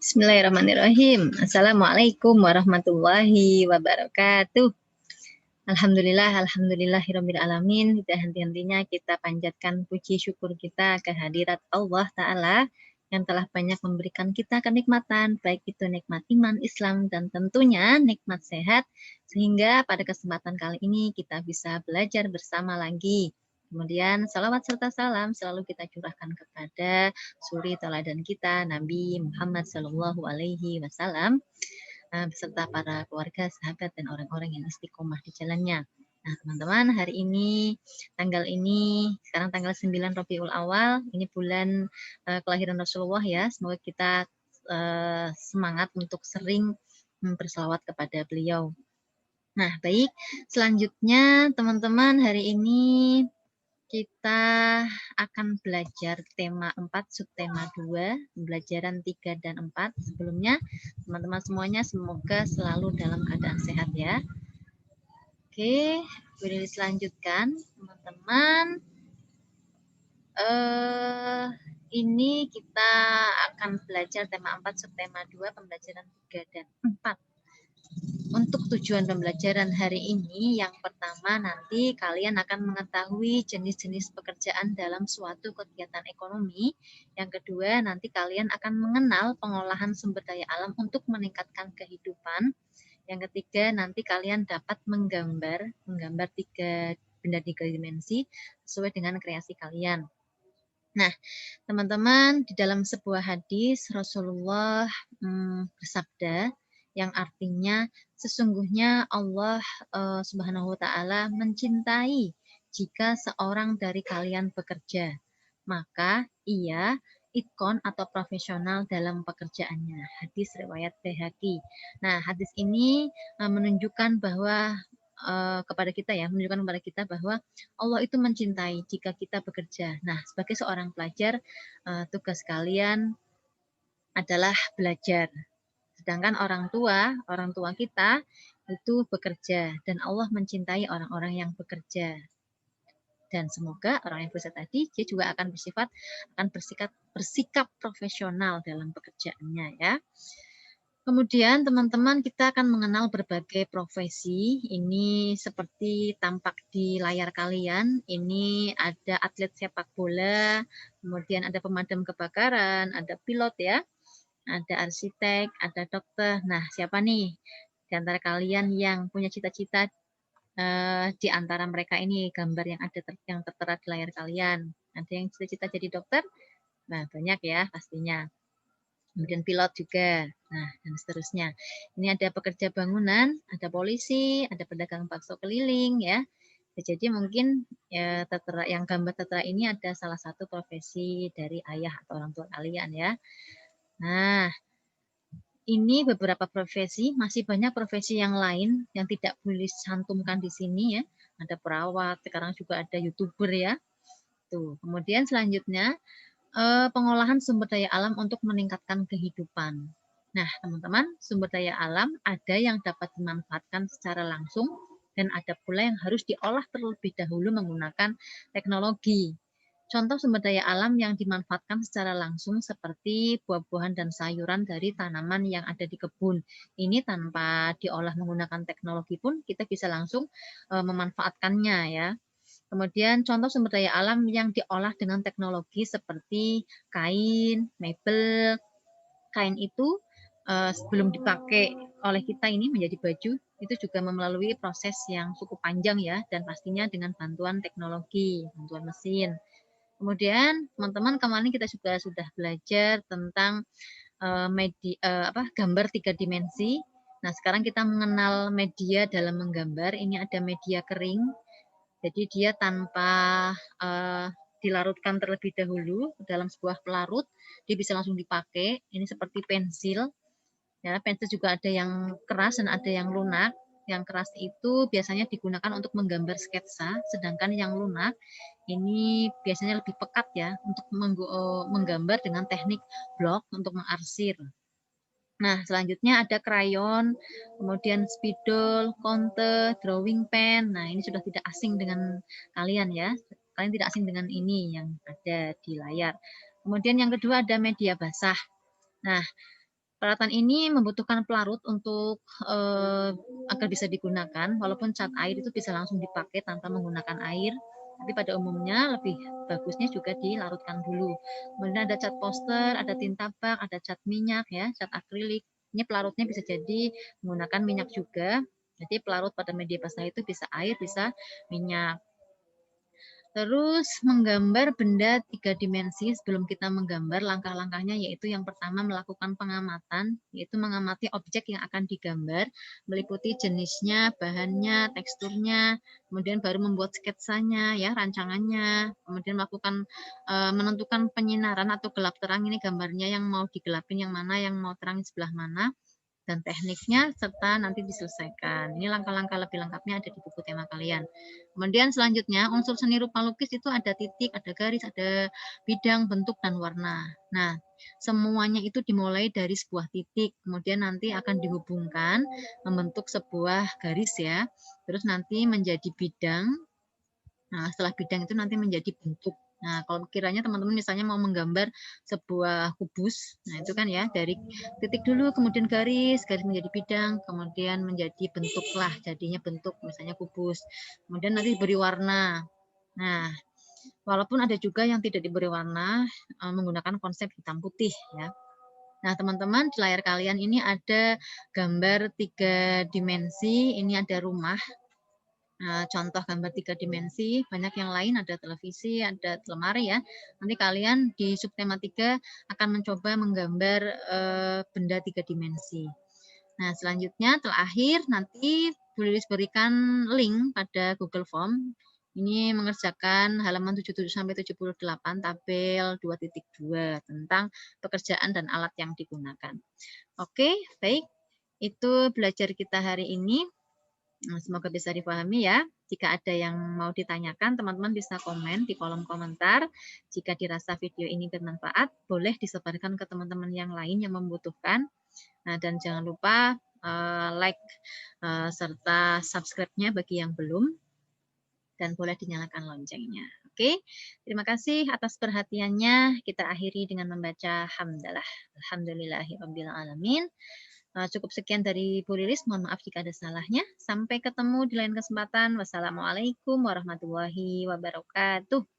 Bismillahirrahmanirrahim. Assalamualaikum warahmatullahi wabarakatuh. Alhamdulillahirabbil alamin. Tidak henti-hentinya kita panjatkan puji syukur kita kehadirat Allah Ta'ala yang telah banyak memberikan kita kenikmatan, baik itu nikmat iman, Islam, dan tentunya nikmat sehat, sehingga pada kesempatan kali ini kita bisa belajar bersama lagi. Kemudian salawat serta salam selalu kita curahkan kepada suri teladan kita, Nabi Muhammad Shallallahu Alaihi Wasallam, beserta para keluarga, sahabat, dan orang-orang yang istiqomah di jalannya. Nah, teman-teman, hari ini, sekarang tanggal 9 Rabiul Awal, ini bulan kelahiran Rasulullah ya. Semoga kita semangat untuk sering berselawat kepada beliau. Nah, baik. Selanjutnya, teman-teman, hari ini kita akan belajar tema 4, subtema 2, pembelajaran 3 dan 4. Sebelumnya, teman-teman semuanya semoga selalu dalam keadaan sehat ya. Oke, boleh dilanjutkan, teman-teman. Ini kita akan belajar tema 4, subtema 2, pembelajaran 3 dan 4. Untuk tujuan pembelajaran hari ini, yang pertama nanti kalian akan mengetahui jenis-jenis pekerjaan dalam suatu kegiatan ekonomi. Yang kedua, nanti kalian akan mengenal pengolahan sumber daya alam untuk meningkatkan kehidupan. Yang ketiga, nanti kalian dapat menggambar benda tiga dimensi sesuai dengan kreasi kalian. Nah, teman-teman, di dalam sebuah hadis Rasulullah bersabda, yang artinya sesungguhnya Allah Subhanahu wa Ta'ala mencintai jika seorang dari kalian bekerja, maka ia itkon atau profesional dalam pekerjaannya. Hadis riwayat Baihaqi. Nah, hadis ini menunjukkan bahwa kepada kita bahwa Allah itu mencintai jika kita bekerja. Nah, sebagai seorang pelajar, tugas kalian adalah belajar. Sedangkan orang tua kita itu bekerja, dan Allah mencintai orang-orang yang bekerja. Dan semoga orang yang bekerja tadi dia juga akan bersikap profesional dalam pekerjaannya ya. Kemudian teman-teman kita akan mengenal berbagai profesi. Ini seperti tampak di layar kalian. Ini ada atlet sepak bola, kemudian ada pemadam kebakaran, ada pilot ya, ada arsitek, ada dokter. Nah, siapa nih di antara kalian yang punya cita-cita di antara mereka ini, gambar yang yang tertera di layar kalian? Ada yang cita-cita jadi dokter? Nah, banyak ya pastinya. Kemudian pilot juga, nah dan seterusnya. Ini ada pekerja bangunan, ada polisi, ada pedagang bakso keliling ya. Jadi mungkin ya, yang gambar tertera ini ada salah satu profesi dari ayah atau orang tua kalian ya. Nah, ini beberapa profesi, masih banyak profesi yang lain yang tidak boleh dicantumkan di sini ya. Ada perawat, sekarang juga ada YouTuber ya. Tuh, kemudian selanjutnya pengolahan sumber daya alam untuk meningkatkan kehidupan. Nah, teman-teman, sumber daya alam ada yang dapat dimanfaatkan secara langsung dan ada pula yang harus diolah terlebih dahulu menggunakan teknologi. Contoh sumber daya alam yang dimanfaatkan secara langsung seperti buah-buahan dan sayuran dari tanaman yang ada di kebun. Ini tanpa diolah menggunakan teknologi pun kita bisa langsung memanfaatkannya ya. Kemudian contoh sumber daya alam yang diolah dengan teknologi seperti kain, mebel. Kain itu sebelum dipakai oleh kita ini menjadi baju, itu juga melalui proses yang cukup panjang ya, dan pastinya dengan bantuan teknologi, bantuan mesin. Kemudian teman-teman kemarin kita juga sudah belajar tentang gambar 3 dimensi. Nah, sekarang kita mengenal media dalam menggambar. Ini ada media kering, jadi dia tanpa dilarutkan terlebih dahulu dalam sebuah pelarut, dia bisa langsung dipakai. Ini seperti pensil. Ya, pensil juga ada yang keras dan ada yang lunak. Yang keras itu biasanya digunakan untuk menggambar sketsa, sedangkan yang lunak ini biasanya lebih pekat ya untuk menggambar dengan teknik blok untuk mengarsir. Nah, selanjutnya ada krayon, kemudian spidol, konte, drawing pen. Nah, ini sudah tidak asing dengan kalian ya. Kalian tidak asing dengan ini yang ada di layar. Kemudian yang kedua ada media basah. Nah, Peralatan ini membutuhkan pelarut untuk agar bisa digunakan, walaupun cat air itu bisa langsung dipakai tanpa menggunakan air, tapi pada umumnya lebih bagusnya juga dilarutkan dulu. Kemudian ada cat poster, ada tinta bak, ada cat minyak ya, cat akrilik. Ini pelarutnya bisa jadi menggunakan minyak juga. Jadi pelarut pada media basah itu bisa air, bisa minyak. Terus menggambar benda 3 dimensi. Sebelum kita menggambar, langkah-langkahnya yaitu yang pertama melakukan pengamatan, yaitu mengamati objek yang akan digambar, meliputi jenisnya, bahannya, teksturnya, kemudian baru membuat sketsanya, ya, rancangannya, kemudian melakukan menentukan penyinaran atau gelap terang ini gambarnya yang mau digelapin yang mana, yang mau terang sebelah mana, dan tekniknya serta nanti diselesaikan. Ini langkah-langkah lebih lengkapnya ada di buku tema kalian. Kemudian selanjutnya unsur seni rupa lukis itu ada titik, ada garis, ada bidang, bentuk, dan warna. Nah, semuanya itu dimulai dari sebuah titik, kemudian nanti akan dihubungkan membentuk sebuah garis ya. Terus nanti menjadi bidang. Nah, setelah bidang itu nanti menjadi bentuk. Nah, kalau kiranya teman-teman misalnya mau menggambar sebuah kubus, nah itu kan ya dari titik dulu, kemudian garis, garis menjadi bidang, kemudian menjadi bentuk lah, jadinya bentuk misalnya kubus. Kemudian nanti diberi warna. Nah, walaupun ada juga yang tidak diberi warna, menggunakan konsep hitam putih ya. Nah, teman-teman di layar kalian ini ada gambar 3 dimensi, ini ada rumah. Contoh gambar 3 dimensi, banyak yang lain, ada televisi, ada lemari ya. Nanti kalian di subtema 3 akan mencoba menggambar benda 3 dimensi. Nah, selanjutnya terakhir nanti Bu Lilis berikan link pada Google Form. Ini mengerjakan halaman 77 sampai 78 tabel 2.2 tentang pekerjaan dan alat yang digunakan. Oke, baik. Itu belajar kita hari ini. Semoga bisa dipahami ya. Jika ada yang mau ditanyakan, teman-teman bisa komen di kolom komentar. Jika dirasa video ini bermanfaat, boleh disebarkan ke teman-teman yang lain yang membutuhkan. Nah, dan jangan lupa like serta subscribe-nya bagi yang belum. Dan boleh dinyalakan loncengnya. Oke, terima kasih atas perhatiannya. Kita akhiri dengan membaca hamdalah. Alhamdulillahirabbil alamin. Cukup sekian dari Bu Lilis. Mohon maaf jika ada salahnya. Sampai ketemu di lain kesempatan. Wassalamualaikum warahmatullahi wabarakatuh.